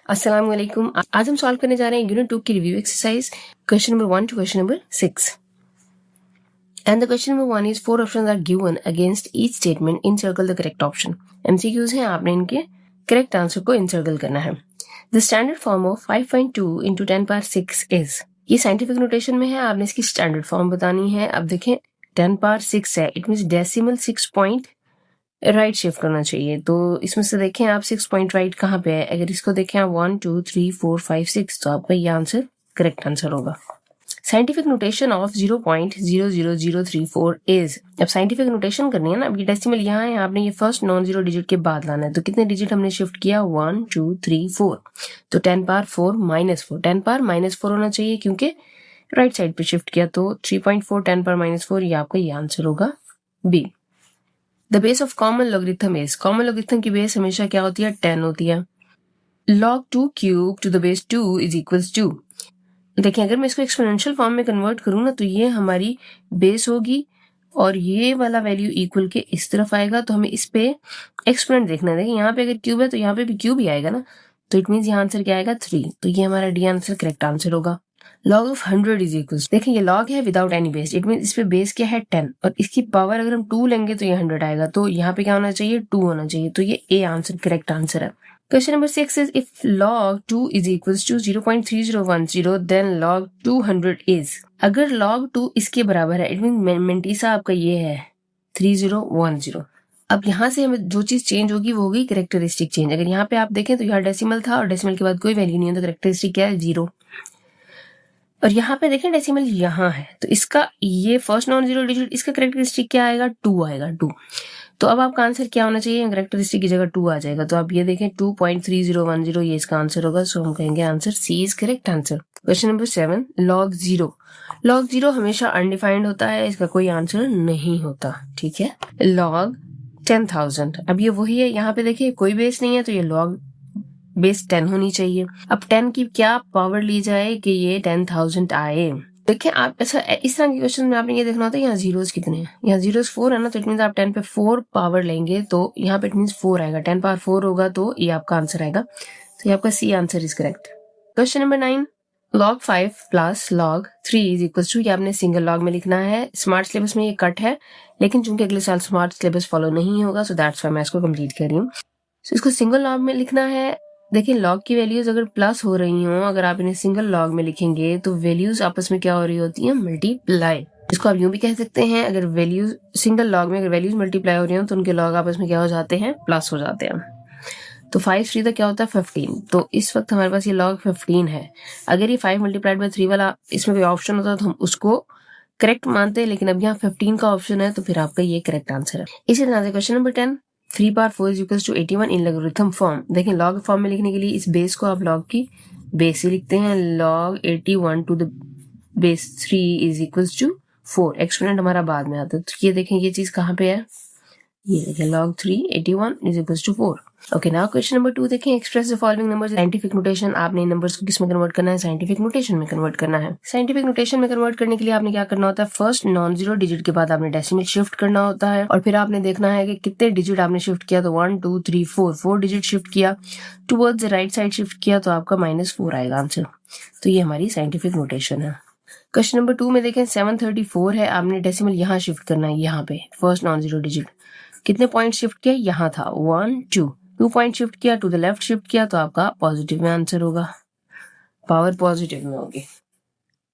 अस्सलाम वालेकुम। आज हम सॉल्व करने जा रहे हैं यूनिट 2 की review exercise question number 1 to question number 6 and the question number 1 is 4 options are given against each statement encircle the correct option. MCQs हैं, आपने इनके करेक्ट आंसर को इनसर्कल करना है। The standard form of 5.2 into 10 power 6 is, ये scientific notation में है, आपने इसकी स्टैंडर्ड फॉर्म बतानी है। अब देखें 10 power 6 है, it means decimal 6 point right shift करना चाहिए। तो इसमें से देखें आप 6 पॉइंट राइट कहाँ पे है। अगर इसको देखें आप 1 2 3 4 5 6, तो आपका ये आंसर करेक्ट आंसर होगा। साइंटिफिक नोटेशन ऑफ 0.00034 इज, अब साइंटिफिक नोटेशन करनी है ना। अब ये डेसिमल यहाँ है, आपने ये फर्स्ट नॉन जीरो डिजिट के बाद लाना है। तो कितने डिजिट हमने शिफ्ट किया, 1 2 3 4, तो 10 power 4 -4, 10 power -4 होना चाहिए क्योंकि राइट साइड पे शिफ्ट किया। तो 3.4 10 power -4, ये आपका ये आंसर होगा B. The base of common logarithm is, common logarithm की बेस हमेशा क्या होती है, 10 होती है। log 2 cube to the base 2 is equals 2। देखिए अगर मैं इसको एक्सपोनेंशियल फॉर्म में कन्वर्ट करूँ ना, तो ये हमारी बेस होगी और ये वाला वैल्यू इक्वल के इस तरफ आएगा। तो हमें इस पे एक्सपोनेंट देखना है। देखिए यहाँ पे अगर क्यूब है तो यहाँ पे भी क्यूब ही आएगा ना, तो इट मीन्स यहाँ आंसर क्या आएगा, 3। तो ये हमारा डी आंसर करेक्ट आंसर होगा। log ऑफ 100 इज इक्वल, देखिए ये log है without any base, it mean इस पे बेस क्या है 10 और इसकी पावर अगर हम 2 लेंगे तो ये 100 आएगा। तो यहाँ पे क्या होना चाहिए, 2 होना चाहिए। तो ये ए आंसर करेक्ट आंसर है। Question number 6 is if log 2 is equals to 0.3010 then log 200 is, अगर log 2 इसके बराबर है, इट मीन मेंटीसा आपका ये है 3010। अब यहाँ से हमें जो चीज चेंज होगी वो होगी कैरेक्टरिस्टिक चेंज। अगर यहाँ पे आप देखें तो यहाँ डेसिमल था और डेसिमल के बाद कोई वैल्यू नहीं है, तो कैरेक्टरिस्टिक क्या है, 0। और यहाँ पे देखें डेसिमल यहाँ है, तो इसका ये फर्स्ट नॉन जीरो डिजिट, इसका कैरेक्टरिस्टिक क्या आएगा, 2 आएगा, 2। तो अब आपका आंसर क्या होना चाहिए, कैरेक्टरिस्टिक की जगह 2 आ जाएगा। तो आप ये देखें 2.3010, ये इसका आंसर होगा। सो हम कहेंगे answer C is correct answer. Question number 7, log 0, log 0 हमेशा अनडिफाइंड होता है, इसका कोई आंसर नहीं होता, ठीक है। log 10,000, अब ये वही है, यहाँ पे देखिए कोई बेस नहीं है, तो ये log बेस 10 होनी चाहिए। अब 10 की क्या पावर ली जाए कि ये 10,000 आए। देखिए आप ऐसा इस तरह के क्वेश्चन में आपने ये देखना होता है यहाँ जीरोस कितने हैं, यहाँ जीरोस 4 है ना, तो इट मींस आप 10 पे 4 पावर लेंगे तो यहाँ पे इट मींस 4 आएगा। 10 पावर 4 होगा तो ये आपका आंसर आएगा। तो ये आपका C answer is correct. Question number 9, log 5 plus log 3 is equal to, ये आपने सिंगल लॉग में लिखना है। स्मार्ट सिलेबस में ये कट है, लेकिन चूंकि अगले साल स्मार्ट सिलेबस फॉलो नहीं होगा, सो दैट्स व्हाई मैं इसको कंप्लीट कर रही हूँ। इसको सिंगल लॉग में लिखना है। देखिए लॉग की वैल्यूज अगर प्लस हो रही हो, अगर आप इन्हें सिंगल लॉग में लिखेंगे तो वैल्यूज आपस में क्या हो रही होती है, मल्टीप्लाई। इसको आप यूं भी कह सकते हैं, अगर वैल्यूज सिंगल लॉग में अगर वैल्यूज मल्टीप्लाई हो रही हो तो उनके लॉग आपस में क्या हो जाते हैं, प्लस हो जाते हैं। तो 5 3 क्या होता है, 15। तो इस वक्त हमारे पास ये log 15 है। अगर ये 5 मल्टीप्लाइड बाय 3 वाला इसमें कोई ऑप्शन होता तो हम उसको करेक्ट मानते हैं, लेकिन अब यहाँ 15 का ऑप्शन है, तो फिर आपका ये करेक्ट आंसर है। इसी तरह से question number 10, 3 power 4 is equals to 81 in logarithm form. देखिए लॉग फॉर्म में लिखने के लिए इस बेस को आप लॉग की बेस ही लिखते हैं। log 81 to the base 3 is equals to 4। Exponent हमारा बाद में आता है। तो ये देखें ये चीज कहाँ पे है, ये देखिए log 3 81 is equals to 4। Okay now question number 2 देखें, express the following numbers. Scientific notation, आपने इन नंबर्स को किस में कन्वर्ट करना है, साइंटिफिक नोटेशन में कन्वर्ट करना है। साइंटिफिक नोटेशन में कन्वर्ट करने के लिए आपने क्या करना होता है, फर्स्ट नॉन जीरो डिजिट के बाद आपने डेसिमल शिफ्ट करना होता है और फिर आपने देखना है कि कितने डिजिट आपने शिफ्ट किया। तो 1 2 3 4 डिजिट शिफ्ट किया, towards the right side shift किया, तो आपका -4 आएगा आंसर। तो ये हमारी साइंटिफिक नोटेशन है। क्वेश्चन नंबर 2 में देखें 734 है, आपने डेसिमल यहाँ शिफ्ट करना है, यहाँ पे फर्स्ट नॉन जीरो डिजिट कितने पॉइंट शिफ्ट किया, यहाँ था 1 2 पॉइंट शिफ्ट किया, टू द लेफ्ट शिफ्ट किया, तो आपका पॉजिटिव में आंसर होगा, पावर पॉजिटिव में होगी।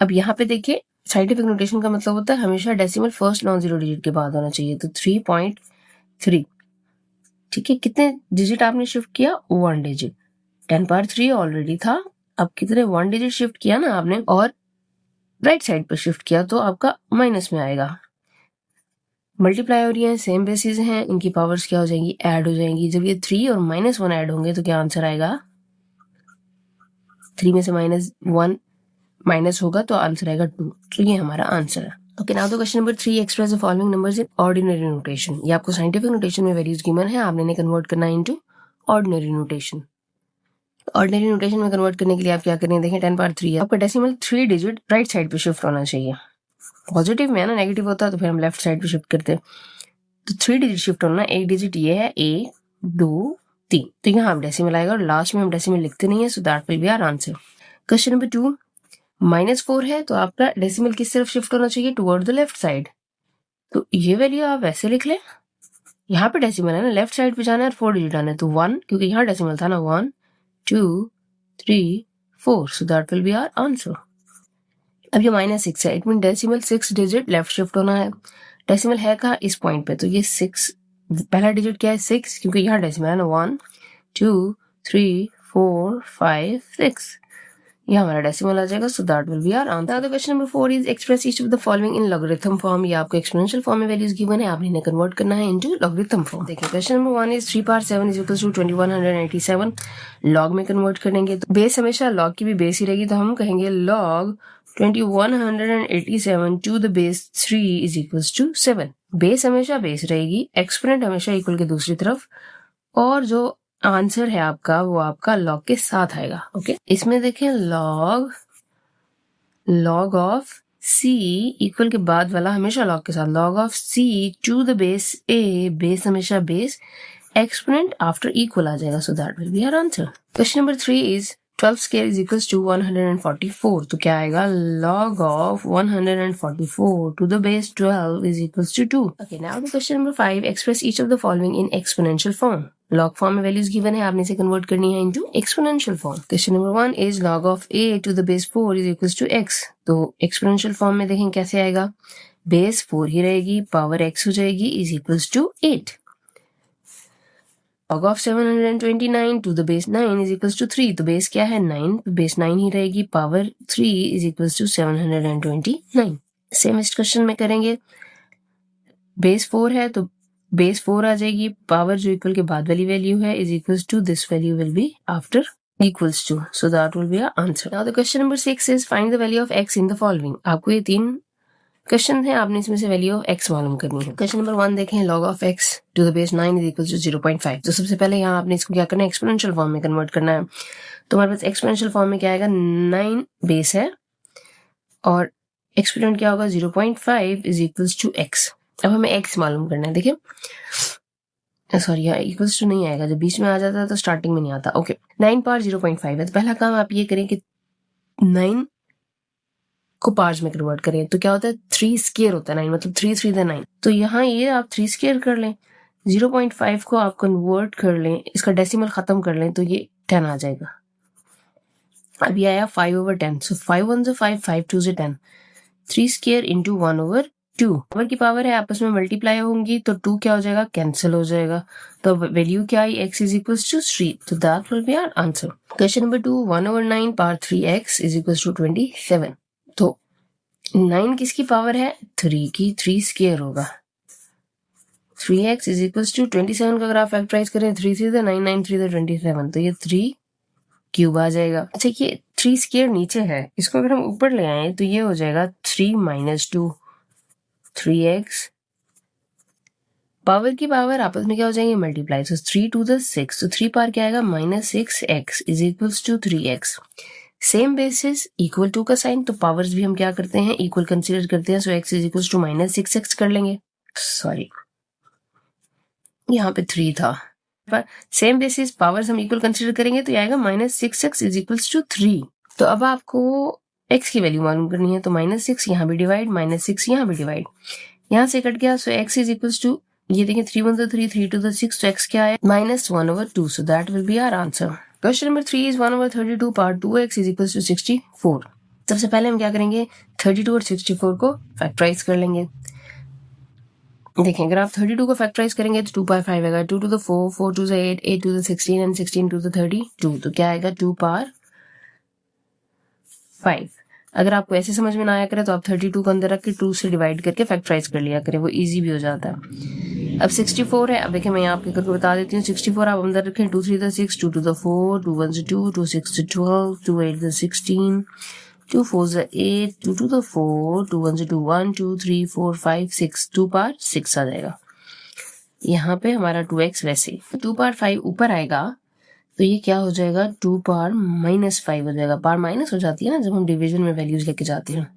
अब यहाँ पे देखिए साइंटिफिक नोटेशन का मतलब होता है हमेशा decimal first non zero digit के बाद होना चाहिए। तो 3.3, ठीक है। कितने डिजिट आपने शिफ्ट किया, 1 डिजिट। 10 पावर 3 ऑलरेडी था, अब कितने 1 डिजिट शिफ्ट किया ना आपने और राइट साइड पर शिफ्ट किया, तो आपका माइनस में आएगा। मल्टीप्लाई हो रही है, सेम बेसिस हैं, इनकी पावर्स क्या हो जाएंगी, ऐड हो जाएंगी। जब ये 3 और -1 ऐड होंगे तो क्या आंसर आएगा, 3 में से -1 माइनस होगा तो आंसर आएगा 2। तो ये हमारा आंसर है। Okay now the question number 3, express the following numbers in ordinary notation. ये आपको साइंटिफिक नोटेशन में वैल्यूज गिवन है, आपने इन्हें कन्वर्ट करना है into ordinary notation. Ordinary notation में कन्वर्ट करने के लिए आप क्या करेंगे, देखें 10 पावर 3 है, आपका डेसिमल 3 डिजिट राइट साइड पे शिफ्ट होना चाहिए। पॉजिटिव में है ना, नेगेटिव होता तो फिर हम लेफ्ट साइड पे शिफ्ट करते। तो 3 डिजिट शिफ्ट होना, एक डिजिट ये है 1 2 3। तो यहाँ हम डेसिमल आएगा और लास्ट में हम डेसिमल लिखते नहीं है, so that will be our answer. Question number 2, -4 है तो आपका डेसिमल किस तरफ शिफ्ट होना चाहिए? Toward the left side. तो ये वैल्यू आप वैसे लिख लें, यहाँ पे डेसिमल है ना, लेफ्ट साइड पे जाना है और 4 डिजिट आना है, तो 1 क्योंकि यहाँ डेसिमल था ना, 1 2 3 4, so that will be our answer. अब ये -6 है, it mean decimal 6 digit left shift होना है। डेसिमल है कहाँ? इस पॉइंट पे, तो ये 6 पहला डिजिट क्या है? 6, क्योंकि यहाँ डेसिमल है ना, 1 2 3 4 5 6, ये हमारा डेसिमल आ जाएगा, so that will be our answer. Question number 4 is express each of the following in logarithm form. ये आपको एक्सपोनेंशियल फॉर्म में वैल्यूज गिवन है, आपने इन्हें कन्वर्ट करना है इनटू लॉगरिथम फॉर्म। देखिए question number 1 is 3 power 7 is equal to 2187, log में कन्वर्ट करेंगे तो बेस हमेशा लॉग की भी बेस ही रहेगी, तो हम कहेंगे log 2187 to the base 3 is equal to 7। Base हमेशा बेस रहेगी, एक्सपोनेंट हमेशा इक्वल के दूसरी तरफ, और जो आंसर है आपका वो आपका लॉग के साथ आएगा। ओके, इसमें देखें लॉग ऑफ c इक्वल के बाद वाला हमेशा लॉग के साथ, log of c to the base a, base हमेशा बेस, एक्सपोनेंट आफ्टर इक्वल आ जाएगा, so that will be our answer. Question number 3 is 12 square is equal to 144, तो क्या आएगा? Log of 144 to the base 12 is equal to 2। Okay, now the question number 5, express each of the following in exponential form. Log form में values given है, आपने इसे convert करनी है into exponential form. Question number 1 is log of a to the base 4 is equal to x। तो exponential form में देखें कैसे आएगा, बेस 4 ही रहेगी, पावर x हो जाएगी, is equal to 8। log of 729 to the base 9 is equals to 3, तो base क्या है? 9, तो बेस 9 ही रहेगी, power 3 is equals to 729। Same इस क्वेश्चन में करेंगे, बेस 4 है तो बेस 4 आ जाएगी, पावर जो इक्वल के बाद वाली वैल्यू है is equals to this value will be after equals to, so that will be our answer। Now the question number 6 is find the value of x in the following। आपको ये 3 question है, आपने इसमें से value of x मालूम करनी है। Question number 1 देखें, log of x to the base 9 is equal to 0.5। तो सबसे पहले यहाँ आपने इसको क्या करना है? एक्सपोनेंशियल फॉर्म में कन्वर्ट करना है। तो हमारे पास एक्सपोनेंशियल फॉर्म में क्या आएगा? 9 बेस है और एक्सपोनेंट क्या होगा? 0.5 इज इक्वल टू x। अब हमें x मालूम करना है। देखिए सॉरी, यहाँ इक्वल्स टू नहीं आएगा, जब बीच में आ जाता है तो स्टार्टिंग में नहीं आता। ओके, 9 पावर 0.5 है, तो पहला काम आप ये करें कि 9 को पार्ट्स में कन्वर्ट करें, तो क्या होता है? 3 स्क्वायर होता है 9, मतलब 3 3 9। तो यहाँ ये आप 3 स्क्वायर कर लें, 0.5 को आप कन्वर्ट कर लें, इसका डेसिमल खत्म कर लें, तो ये 10 आ जाएगा। अब ये आया 5/10, सो 5 1 से 5, 5 2 से 10, 3 स्क्वायर इंटू 1/2। पावर की पावर है, आपस में मल्टीप्लाई होंगी तो 2 क्या हो जाएगा? कैंसिल हो जाएगा। तो वैल्यू क्या आई? x इज इक्वल टू 3, तो that will be our answer. Question number 2, 1/9 power 3x is equal to 27। तो 9 किसकी पावर है? 3 की, 3 स्क्वायर होगा। 3x इज इक्वल टू 27 का अगर आप फैक्टराइज करें, 3 3 9 9 3 27, तो ये 3 क्यूब आ जाएगा। अच्छा, ये 3 स्क्वायर नीचे है, इसको अगर हम ऊपर ले आए तो ये हो जाएगा 3 - 2, 3x। पावर की पावर आपस में क्या हो जाएंगे? मल्टीप्लाई, तो 3 to the 6, तो 3 पावर क्या आएगा? -6x is equal to 3x। Same bases, equal to का साइन, तो पावर्स भी हम क्या करते हैं? इक्वल कंसीडर करते हैं, सो x is equal to -6x कर लेंगे। सॉरी, यहाँ पे 3 था, पर सेम बेसिस पावर्स हम इक्वल कंसीडर करेंगे तो ये आएगा -6x इज इक्वल टू 3। तो अब आपको x की वैल्यू मालूम करनी है, तो -6 यहाँ भी डिवाइड, -6 यहाँ भी डिवाइड, यहाँ से कट गया, सो x इज इक्वल टू, ये देखिए 3 1 3, 3 2 6, तो x क्या है? -1/2, so that will be our answer. Question number 3 is 1/32 power 2x is equal to 64। सबसे पहले हम क्या करेंगे? 32 और 64 को फैक्टराइज कर लेंगे। देखें, अगर आप 32 को फैक्टराइज करेंगे तो 2 पावर 5 आएगा, 2 to the 4, 4 to the 8, 8 to the 16 and 16 to the 32, तो क्या आएगा? 2 पावर 5। अगर आपको ऐसे समझ में ना आया करे तो आप 32 को अंदर रख के 2 से डिवाइड करके फैक्टराइज कर लिया करें, वो इजी भी हो जाता है। अब 64 है, अब देखिए मैं आपके करके बता देती हूँ। 64 आप अंदर रखें, 2 3 the 6, 2 to the 4, 2 1 2, 2 6 12, 2 8 the 16, 2 4 the 8, 2 2 the 4, 2 1 2, 1 2 3 4 5 6, 2 power 6 आ जाएगा। यहाँ पे हमारा 2x वैसे 2 पावर 5 ऊपर आएगा, तो ये क्या हो जाएगा? 2 पावर -5 हो जाएगा। पावर माइनस हो जाती है ना जब हम डिवीजन में वैल्यूज लेके जाते हैं,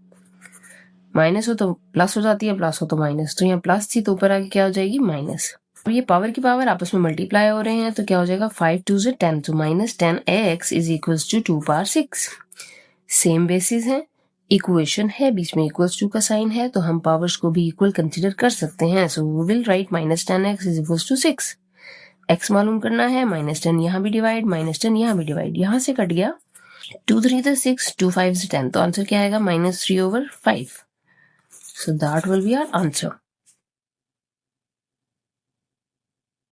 माइनस हो तो प्लस हो जाती है, प्लस हो तो माइनस, तो यहाँ प्लस थी तो ऊपर आके क्या हो जाएगी? माइनस। अब ये पावर की पावर आपस में मल्टीप्लाई हो रहे हैं तो क्या हो जाएगा 5 2 से 10 तो -10x is equals to 2 power 6। Same bases है, इक्वेशन है, बीच में इक्वल्स टू का साइन है तो हम पावर्स को भी इक्वल कंसीडर कर सकते हैं। So we will write -10x is equals to 6। x मालूम करना है, -10 यहाँ भी डिवाइड, -10 यहाँ भी डिवाइड, यहाँ से कट गया 2 3 6, 2 5 10 तो आंसर क्या आएगा -3/5। So that will be our answer.